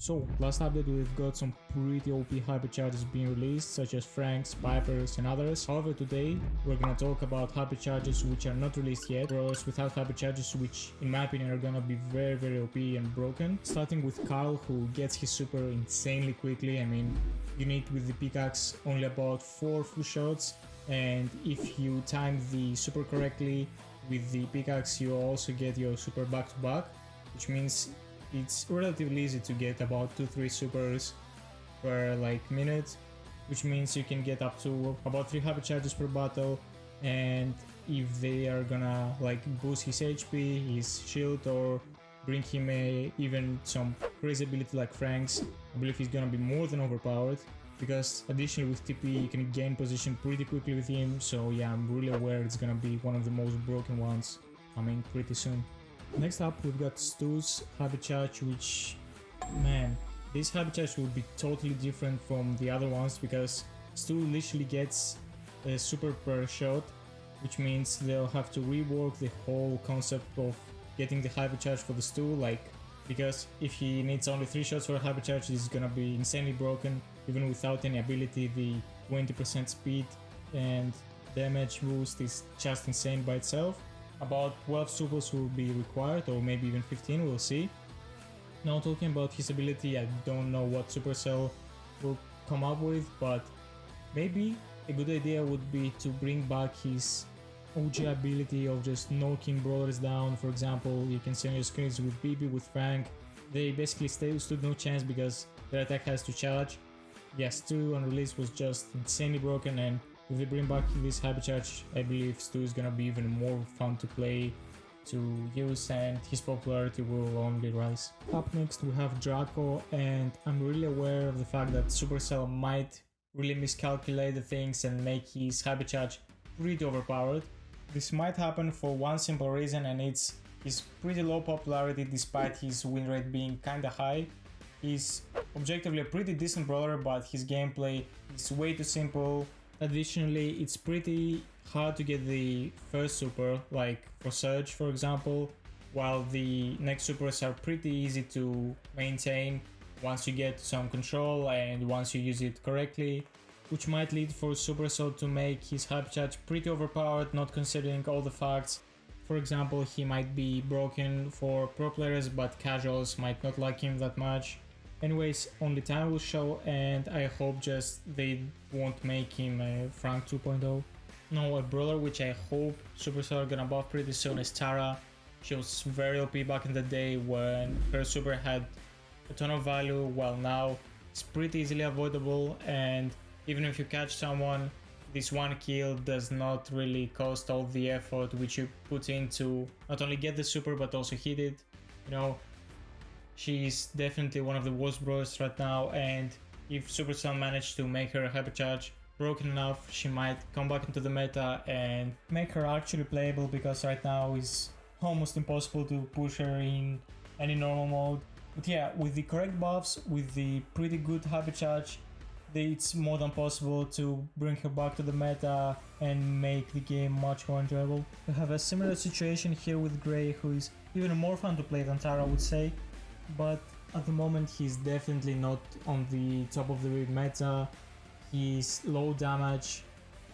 So, last update we've got some pretty OP hypercharges being released, such as Franks, Pipers and others. However, today we're gonna talk about hypercharges which are not released yet, bros without hypercharges which in my opinion are gonna be very OP and broken. Starting with Carl, who gets his super insanely quickly. I mean, you need with the pickaxe only about 4 full shots, and if you time the super correctly with the pickaxe you also get your super back to back, which means it's relatively easy to get about 2-3 supers per minute, which means you can get up to about 3 hypercharges per battle. And if they are gonna boost his HP, his shield, or bring him even some crazy ability like Frank's, I believe he's gonna be more than overpowered, because additionally with TP you can gain position pretty quickly with him. So yeah, I'm really aware it's gonna be one of the most broken ones coming pretty soon. Next up we've got Stu's hypercharge, which, man, this hypercharge will be totally different from the other ones, because Stu literally gets a super per shot, which means they'll have to rework the whole concept of getting the hypercharge for the Stu, because if he needs only 3 shots for a hypercharge, this is gonna be insanely broken. Even without any ability, the 20% speed and damage boost is just insane by itself. About 12 supers will be required, or maybe even 15, we'll see. Now talking about his ability, I don't know what Supercell will come up with, but maybe a good idea would be to bring back his OG ability of just knocking brawlers down. For example, you can see on your screens with BB, with Frank, they basically stood no chance because their attack has to charge. Yes, Stu on release was just insanely broken, and if they bring back this hypercharge, I believe Stu is gonna be even more fun to play, to use, and his popularity will only rise. Up next we have Draco, and I'm really aware of the fact that Supercell might really miscalculate the things and make his hypercharge pretty overpowered. This might happen for one simple reason, and it's his pretty low popularity despite his win rate being kinda high. He's objectively a pretty decent brawler, but his gameplay is way too simple. Additionally, it's pretty hard to get the first super, like for Surge for example, while the next supers are pretty easy to maintain once you get some control and once you use it correctly, which might lead for Supercell to make his hypercharge pretty overpowered, not considering all the facts. For example, he might be broken for pro players, but casuals might not like him that much. Anyways, only time will show, and I hope just they won't make him a Frank 2.0. Now, a brawler which I hope Supercell are gonna buff pretty soon is Tara. She was very OP back in the day when her super had a ton of value, while now it's pretty easily avoidable, and even if you catch someone, this one kill does not really cost all the effort which you put in to not only get the super but also hit it. You know, she's definitely one of the worst brawlers right now, and if Supercell managed to make her hypercharge broken enough, she might come back into the meta and make her actually playable, because right now it's almost impossible to push her in any normal mode. But yeah, with the correct buffs, with the pretty good hypercharge, it's more than possible to bring her back to the meta and make the game much more enjoyable. We have a similar situation here with Gray, who is even more fun to play than Tara, I would say, but at the moment he's definitely not on the top of the meta. He's low damage,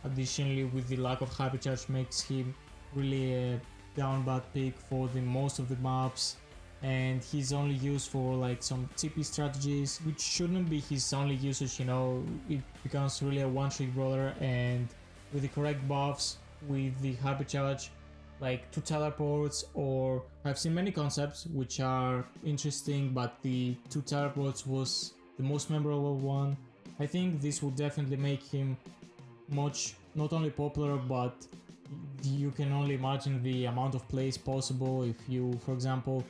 additionally with the lack of hypercharge makes him really a down bad pick for the most of the maps, and he's only used for some TP strategies, which shouldn't be his only usage. You know, it becomes really a one-trick brawler, and with the correct buffs, with the hypercharge, 2 teleports, or I've seen many concepts which are interesting, but the 2 teleports was the most memorable one. I think this will definitely make him much, not only popular, but you can only imagine the amount of plays possible if you, for example,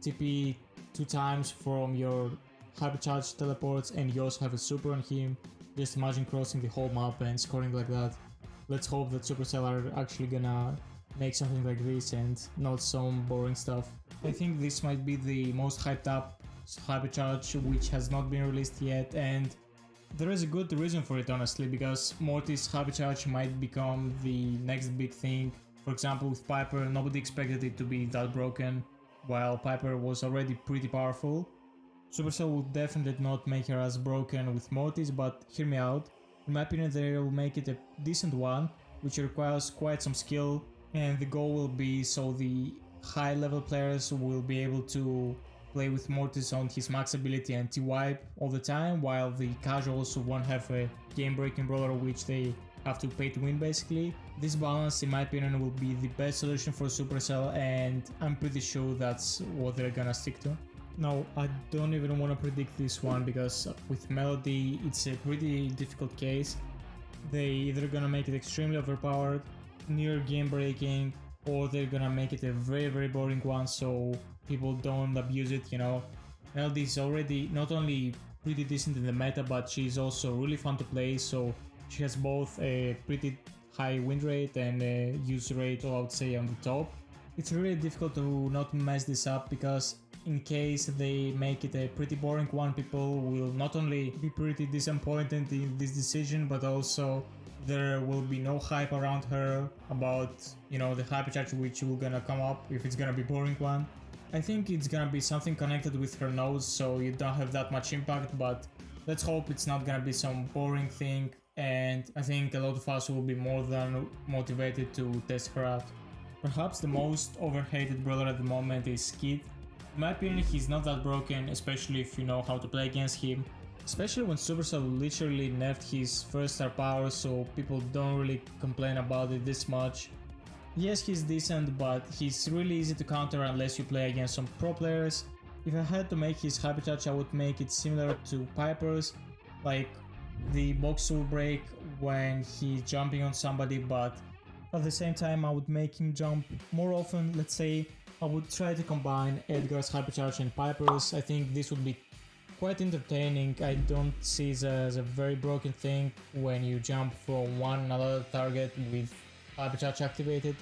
TP 2 times from your hypercharge teleports and you also have a super on him. Just imagine crossing the whole map and scoring like that. Let's hope that Supercell are actually gonna make something like this and not some boring stuff. I think this might be the most hyped up hypercharge which has not been released yet, and there is a good reason for it honestly, because Mortis hypercharge might become the next big thing. For example, with Piper, nobody expected it to be that broken, while Piper was already pretty powerful. Supercell will definitely not make her as broken with Mortis, but hear me out. In my opinion, they will make it a decent one, which requires quite some skill, and the goal will be so the high level players will be able to play with Mortis on his max ability and T-wipe all the time, while the casuals won't have a game breaking brawler which they have to pay to win basically. This balance in my opinion will be the best solution for Supercell, and I'm pretty sure that's what they're gonna stick to. Now, I don't even want to predict this one because with Melody it's a pretty difficult case. They either gonna make it extremely overpowered, near game breaking, or they're gonna make it a very boring one so people don't abuse it, you know. Melody is already not only pretty decent in the meta, but she's also really fun to play, so she has both a pretty high win rate and a use rate, I would say, on the top. It's really difficult to not mess this up because in case they make it a pretty boring one, people will not only be pretty disappointed in this decision, but also there will be no hype around her about, you know, the hypercharge which will gonna come up if it's gonna be boring one. I think it's gonna be something connected with her nose, so you don't have that much impact, but let's hope it's not gonna be some boring thing, and I think a lot of us will be more than motivated to test her out. Perhaps the most overhated brawler at the moment is Skid. In my opinion, he's not that broken, especially if you know how to play against him. Especially when Supercell literally nerfed his first star power, so people don't really complain about it this much. Yes, he's decent, but he's really easy to counter unless you play against some pro players. If I had to make his hypercharge, I would make it similar to Piper's, like the box will break when he's jumping on somebody, but at the same time I would make him jump more often. Let's say I would try to combine Edgar's hypercharge and Piper's. I think this would be quite entertaining. I don't see it as a very broken thing when you jump from one another target with hypercharge activated.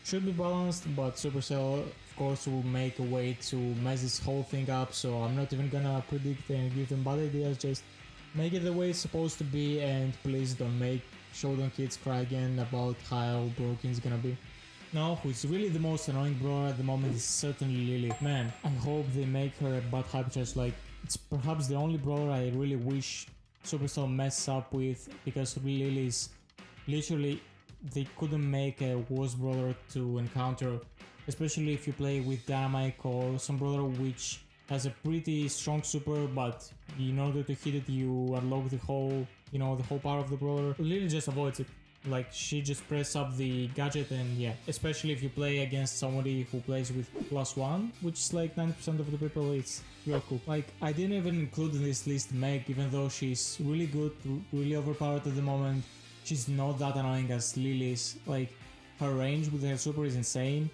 Should be balanced, but Supercell of course will make a way to mess this whole thing up, so I'm not even gonna predict and give them bad ideas, just make it the way it's supposed to be, and please don't make Showdown kids cry again about how broken it's gonna be. Now, who's really the most annoying brawler at the moment is certainly Lily. Man, I hope they make her a bad hypercharge. Like, it's perhaps the only brawler I really wish Supercell mess up with, because Lily is literally, they couldn't make a worse brawler to encounter, especially if you play with Dynamite or some brawler which has a pretty strong super, but in order to hit it you unlock the whole, you know, the whole power of the brawler. Lily just avoids it. Like, she just press up the gadget, and yeah, especially if you play against somebody who plays with +1, which is like 90% of the people, it's real cool. Like, I didn't even include in this list Meg, even though she's really good, really overpowered at the moment. She's not that annoying as Lily is. Like, her range with her super is insane,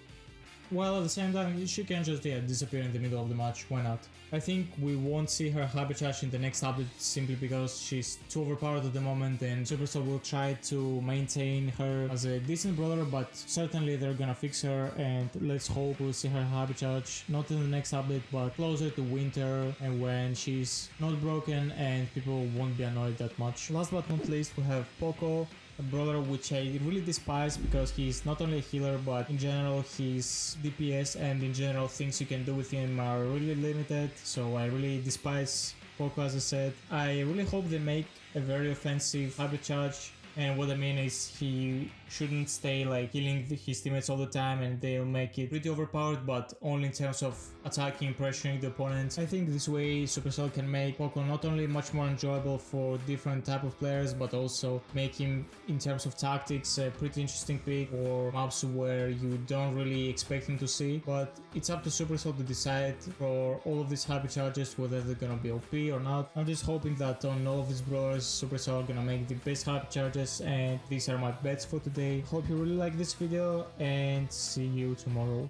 while at the same time she can just disappear in the middle of the match. Why not? I think we won't see her hypercharge in the next update simply because she's too overpowered at the moment, and Supercell will try to maintain her as a decent brawler, but certainly they're gonna fix her, and let's hope we'll see her hypercharge not in the next update but closer to winter, and when she's not broken and people won't be annoyed that much. Last but not least, we have Poco, a brawler which I really despise because he's not only a healer, but in general his DPS and in general things you can do with him are really limited, so I really despise Poco, as I said. I really hope they make a very offensive hypercharge, and what I mean is he shouldn't stay like killing his teammates all the time, and they'll make it pretty overpowered, but only in terms of attacking, pressuring the opponents. I think this way Supercell can make Poco not only much more enjoyable for different type of players, but also make him, in terms of tactics, a pretty interesting pick for maps where you don't really expect him to see. But it's up to Supercell to decide for all of these hypercharges whether they're gonna be OP or not. I'm just hoping that on all of these brawlers Supercell are gonna make the best hypercharges, and these are my bets for today. Hope you really like this video, and see you tomorrow.